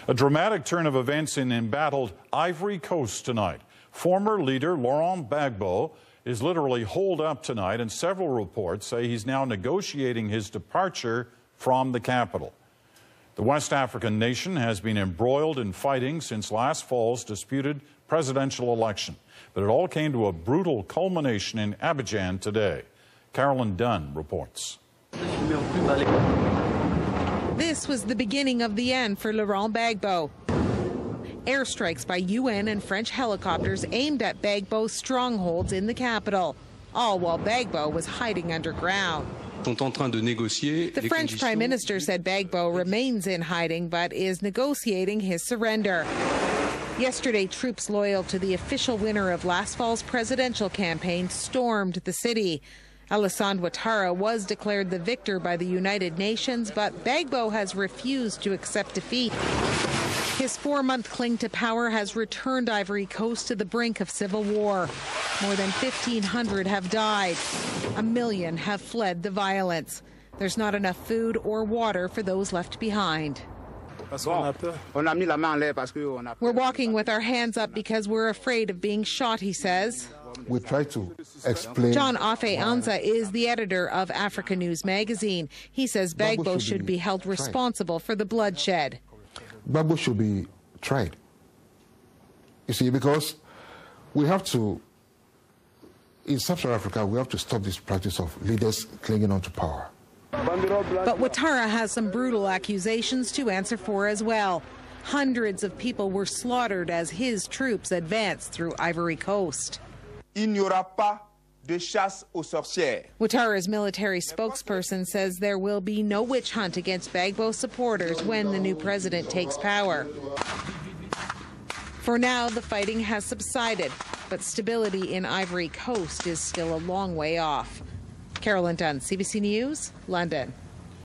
A dramatic turn of events in embattled Ivory Coast tonight. Former leader Laurent Gbagbo is literally holed up tonight, and several reports say he's now negotiating his departure from the capital. The West African nation has been embroiled in fighting since last fall's disputed presidential election, but it all came to a brutal culmination in Abidjan today. Carolyn Dunn reports. This was the beginning of the end for Laurent Gbagbo. Airstrikes by UN and French helicopters aimed at Gbagbo's strongholds in the capital, all while Gbagbo was hiding underground. The French Prime Minister said Gbagbo remains in hiding but is negotiating his surrender. Yesterday, troops loyal to the official winner of last fall's presidential campaign stormed the city. Alassane Ouattara was declared the victor by the United Nations, but Gbagbo has refused to accept defeat. His 4-month cling to power has returned Ivory Coast to the brink of civil war. More than 1,500 have died. 1 million have fled the violence. There's not enough food or water for those left behind. We're walking with our hands up because we're afraid of being shot, he says. We try to explain. John Afe Anza is the editor of Africa News magazine. He says Gbagbo should be held responsible for the bloodshed. Gbagbo should be tried. You see, because we have to, in Sub-Saharan Africa, we have to stop this practice of leaders clinging on to power. But Ouattara has some brutal accusations to answer for as well. Hundreds of people were slaughtered as his troops advanced through Ivory Coast. Ouattara's military spokesperson says there will be no witch hunt against Gbagbo supporters when the new president takes power. For now, the fighting has subsided, but stability in Ivory Coast is still a long way off. Carolyn Dunn, CBC News, London.